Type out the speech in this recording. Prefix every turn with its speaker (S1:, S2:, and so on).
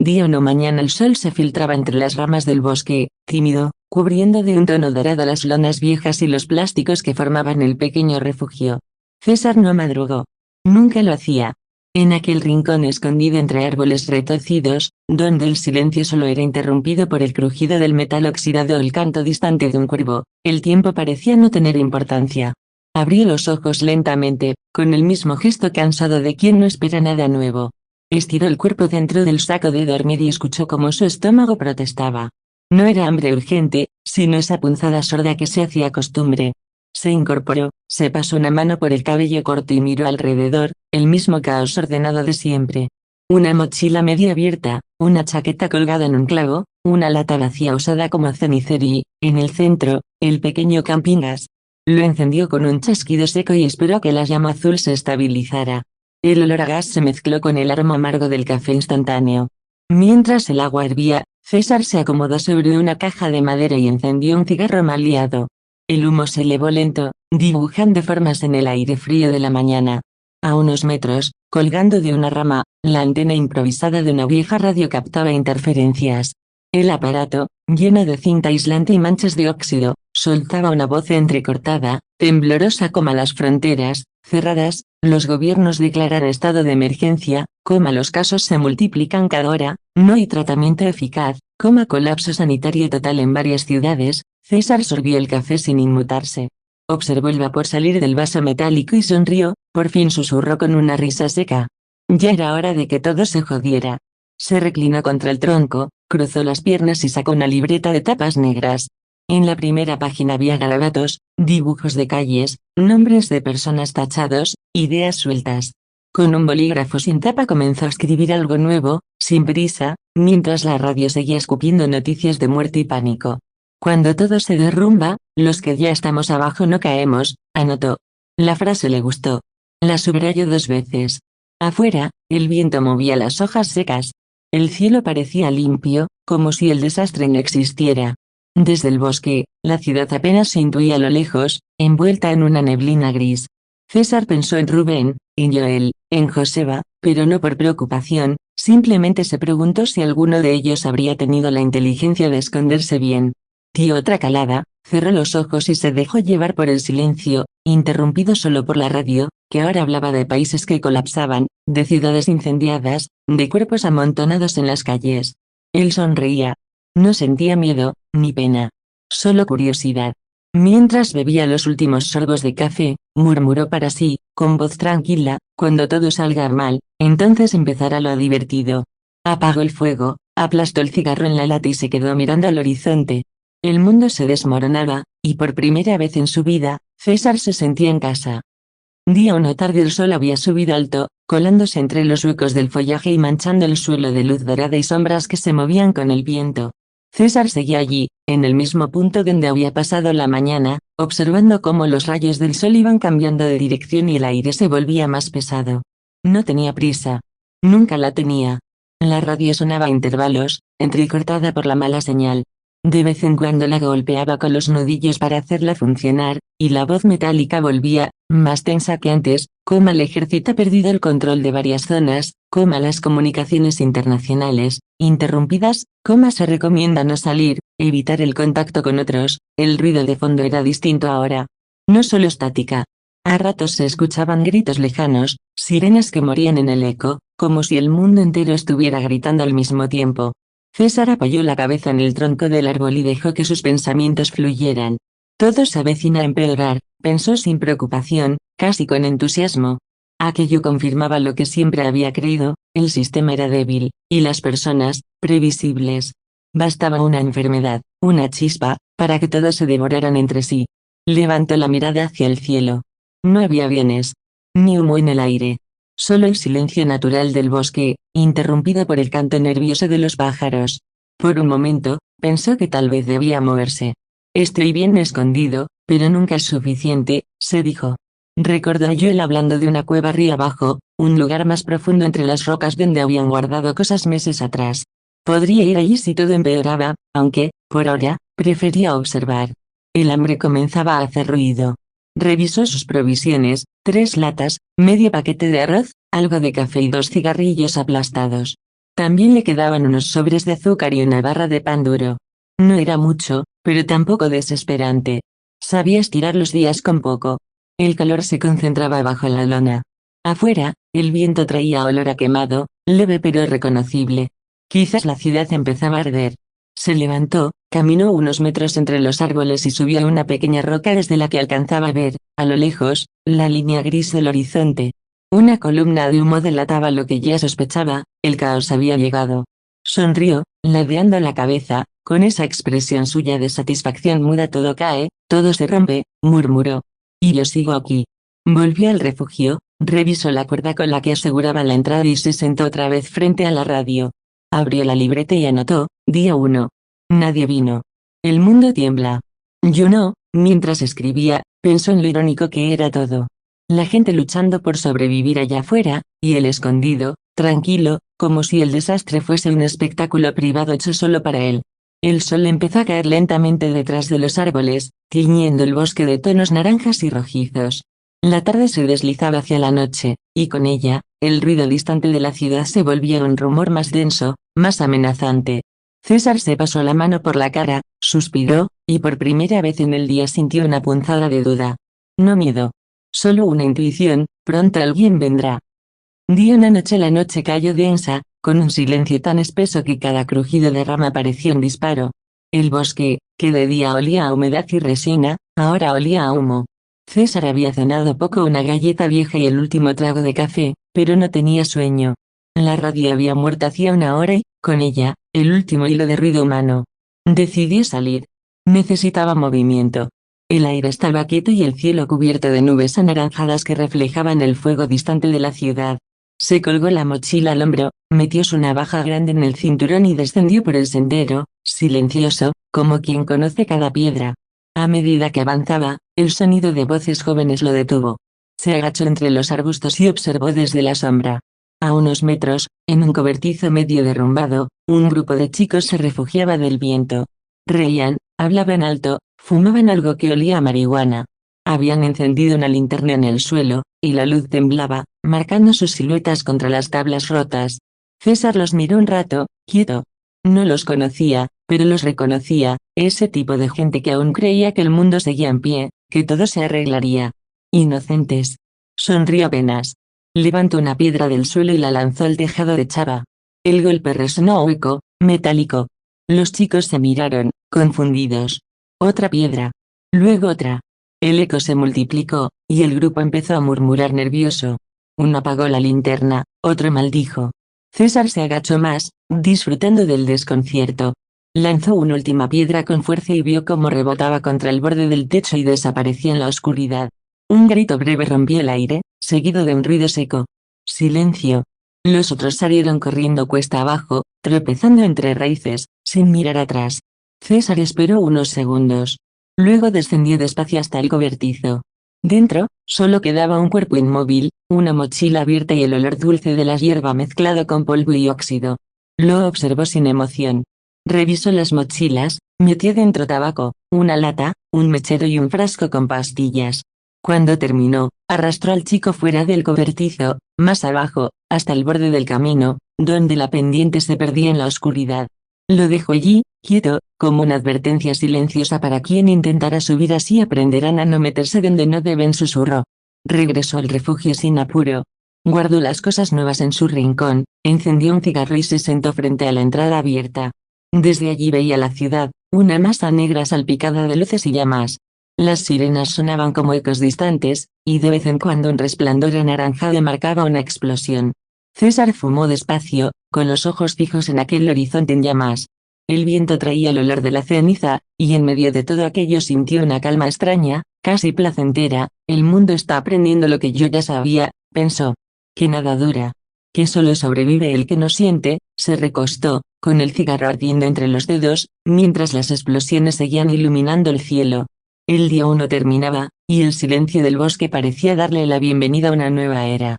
S1: Día o no mañana el sol se filtraba entre las ramas del bosque, tímido, cubriendo de un tono dorado las lonas viejas y los plásticos que formaban el pequeño refugio. César no madrugó. Nunca lo hacía. En aquel rincón escondido entre árboles retorcidos, donde el silencio solo era interrumpido por el crujido del metal oxidado o el canto distante de un cuervo, el tiempo parecía no tener importancia. Abrió los ojos lentamente, con el mismo gesto cansado de quien no espera nada nuevo. Estiró el cuerpo dentro del saco de dormir y escuchó cómo su estómago protestaba. No era hambre urgente, sino esa punzada sorda que se hacía costumbre. Se incorporó, se pasó una mano por el cabello corto y miró alrededor, el mismo caos ordenado de siempre. Una mochila medio abierta, una chaqueta colgada en un clavo, una lata vacía usada como cenicero y, en el centro, el pequeño campingas. Lo encendió con un chasquido seco y esperó a que la llama azul se estabilizara. El olor a gas se mezcló con el aroma amargo del café instantáneo. Mientras el agua hervía, César se acomodó sobre una caja de madera y encendió un cigarro mal liado. El humo se elevó lento, dibujando formas en el aire frío de la mañana. A unos metros, colgando de una rama, la antena improvisada de una vieja radio captaba interferencias. El aparato, lleno de cinta aislante y manchas de óxido, soltaba una voz entrecortada, temblorosa como las fronteras, cerradas, los gobiernos declaran estado de emergencia, los casos se multiplican cada hora, no hay tratamiento eficaz, colapso sanitario total en varias ciudades. César sorbió el café sin inmutarse. Observó el vapor salir del vaso metálico y sonrió, por fin susurró con una risa seca. Ya era hora de que todo se jodiera. Se reclinó contra el tronco, cruzó las piernas y sacó una libreta de tapas negras. En la primera página había garabatos, dibujos de calles, nombres de personas tachados, ideas sueltas. Con un bolígrafo sin tapa comenzó a escribir algo nuevo, sin prisa, mientras la radio seguía escupiendo noticias de muerte y pánico. Cuando todo se derrumba, los que ya estamos abajo no caemos, anotó. La frase le gustó. La subrayó 2 veces. Afuera, el viento movía las hojas secas. El cielo parecía limpio, como si el desastre no existiera. Desde el bosque, la ciudad apenas se intuía a lo lejos, envuelta en una neblina gris. César pensó en Rubén, en Joel, en Joseba, pero no por preocupación, simplemente se preguntó si alguno de ellos habría tenido la inteligencia de esconderse bien. Dio otra calada, cerró los ojos y se dejó llevar por el silencio, interrumpido solo por la radio, que ahora hablaba de países que colapsaban, de ciudades incendiadas, de cuerpos amontonados en las calles. Él sonreía. No sentía miedo, ni pena. Solo curiosidad. Mientras bebía los últimos sorbos de café, murmuró para sí, con voz tranquila, cuando todo salga mal, entonces empezará lo divertido. Apagó el fuego, aplastó el cigarro en la lata y se quedó mirando al horizonte. El mundo se desmoronaba, y por primera vez en su vida, César se sentía en casa. Día o no tarde el sol había subido alto, colándose entre los huecos del follaje y manchando el suelo de luz dorada y sombras que se movían con el viento. César seguía allí, en el mismo punto donde había pasado la mañana, observando cómo los rayos del sol iban cambiando de dirección y el aire se volvía más pesado. No tenía prisa. Nunca la tenía. La radio sonaba a intervalos, entrecortada por la mala señal. De vez en cuando la golpeaba con los nudillos para hacerla funcionar, y la voz metálica volvía, más tensa que antes, el ejército ha perdido el control de varias zonas, las comunicaciones internacionales, interrumpidas, se recomienda no salir, evitar el contacto con otros, el ruido de fondo era distinto ahora. No solo estática. A ratos se escuchaban gritos lejanos, sirenas que morían en el eco, como si el mundo entero estuviera gritando al mismo tiempo. César apoyó la cabeza en el tronco del árbol y dejó que sus pensamientos fluyeran. Todo se avecina a empeorar, pensó sin preocupación, casi con entusiasmo. Aquello confirmaba lo que siempre había creído, el sistema era débil, y las personas, previsibles. Bastaba una enfermedad, una chispa, para que todos se devoraran entre sí. Levantó la mirada hacia el cielo. No había aviones, ni humo en el aire. Solo el silencio natural del bosque, interrumpido por el canto nervioso de los pájaros. Por un momento, pensó que tal vez debía moverse. Estoy bien escondido, pero nunca es suficiente, se dijo. Recordó a Joel hablando de una cueva río abajo, un lugar más profundo entre las rocas donde habían guardado cosas meses atrás. Podría ir allí si todo empeoraba, aunque, por ahora, prefería observar. El hambre comenzaba a hacer ruido. Revisó sus provisiones, 3 latas, medio paquete de arroz, algo de café y 2 cigarrillos aplastados. También le quedaban unos sobres de azúcar y una barra de pan duro. No era mucho, pero tampoco desesperante. Sabía estirar los días con poco. El calor se concentraba bajo la lona. Afuera, el viento traía olor a quemado, leve pero reconocible. Quizás la ciudad empezaba a arder. Se levantó, caminó unos metros entre los árboles y subió a una pequeña roca desde la que alcanzaba a ver, a lo lejos, la línea gris del horizonte. Una columna de humo delataba lo que ya sospechaba, el caos había llegado. Sonrió, ladeando la cabeza, con esa expresión suya de satisfacción muda. Todo cae, todo se rompe, murmuró. Y yo sigo aquí. Volvió al refugio, revisó la cuerda con la que aseguraba la entrada y se sentó otra vez frente a la radio. Abrió la libreta y anotó, día 1. Nadie vino. El mundo tiembla. Yo no, mientras escribía, pensó en lo irónico que era todo. La gente luchando por sobrevivir allá afuera, y él escondido, tranquilo, como si el desastre fuese un espectáculo privado hecho solo para él. El sol empezó a caer lentamente detrás de los árboles, tiñendo el bosque de tonos naranjas y rojizos. La tarde se deslizaba hacia la noche, y con ella, el ruido distante de la ciudad se volvía un rumor más denso, más amenazante. César se pasó la mano por la cara, suspiró, y por primera vez en el día sintió una punzada de duda. No miedo. Solo una intuición, pronto alguien vendrá. Día una noche la noche cayó densa, con un silencio tan espeso que cada crujido de rama parecía un disparo. El bosque, que de día olía a humedad y resina, ahora olía a humo. César había cenado poco, una galleta vieja y el último trago de café, pero no tenía sueño. La radio había muerto hacía una hora y, con ella, el último hilo de ruido humano. Decidió salir. Necesitaba movimiento. El aire estaba quieto y el cielo cubierto de nubes anaranjadas que reflejaban el fuego distante de la ciudad. Se colgó la mochila al hombro, metió su navaja grande en el cinturón y descendió por el sendero, silencioso, como quien conoce cada piedra. A medida que avanzaba, el sonido de voces jóvenes lo detuvo. Se agachó entre los arbustos y observó desde la sombra. A unos metros, en un cobertizo medio derrumbado, un grupo de chicos se refugiaba del viento. Reían, hablaban alto, fumaban algo que olía a marihuana. Habían encendido una linterna en el suelo, y la luz temblaba, marcando sus siluetas contra las tablas rotas. César los miró un rato, quieto. No los conocía, pero los reconocía, ese tipo de gente que aún creía que el mundo seguía en pie, que todo se arreglaría. Inocentes. Sonrió apenas. Levantó una piedra del suelo y la lanzó al tejado de Chava. El golpe resonó hueco, metálico. Los chicos se miraron, confundidos. Otra piedra. Luego otra. El eco se multiplicó, y el grupo empezó a murmurar nervioso. Uno apagó la linterna, otro maldijo. César se agachó más, disfrutando del desconcierto. Lanzó una última piedra con fuerza y vio cómo rebotaba contra el borde del techo y desaparecía en la oscuridad. Un grito breve rompió el aire, seguido de un ruido seco. Silencio. Los otros salieron corriendo cuesta abajo, tropezando entre raíces, sin mirar atrás. César esperó unos segundos. Luego descendió despacio hasta el cobertizo. Dentro, solo quedaba un cuerpo inmóvil, una mochila abierta y el olor dulce de la hierba mezclado con polvo y óxido. Lo observó sin emoción. Revisó las mochilas, metió dentro tabaco, una lata, un mechero y un frasco con pastillas. Cuando terminó, arrastró al chico fuera del cobertizo, más abajo, hasta el borde del camino, donde la pendiente se perdía en la oscuridad. Lo dejó allí, quieto, como una advertencia silenciosa para quien intentara subir. Así aprenderán a no meterse donde no deben, susurró. Regresó al refugio sin apuro. Guardó las cosas nuevas en su rincón, encendió un cigarro y se sentó frente a la entrada abierta. Desde allí veía la ciudad, una masa negra salpicada de luces y llamas. Las sirenas sonaban como ecos distantes, y de vez en cuando un resplandor anaranjado marcaba una explosión. César fumó despacio, con los ojos fijos en aquel horizonte en llamas. El viento traía el olor de la ceniza, y en medio de todo aquello sintió una calma extraña, casi placentera. El mundo está aprendiendo lo que yo ya sabía, pensó. Que nada dura. Que solo sobrevive el que no siente. Se recostó, con el cigarro ardiendo entre los dedos, mientras las explosiones seguían iluminando el cielo. El día 1 terminaba, y el silencio del bosque parecía darle la bienvenida a una nueva era.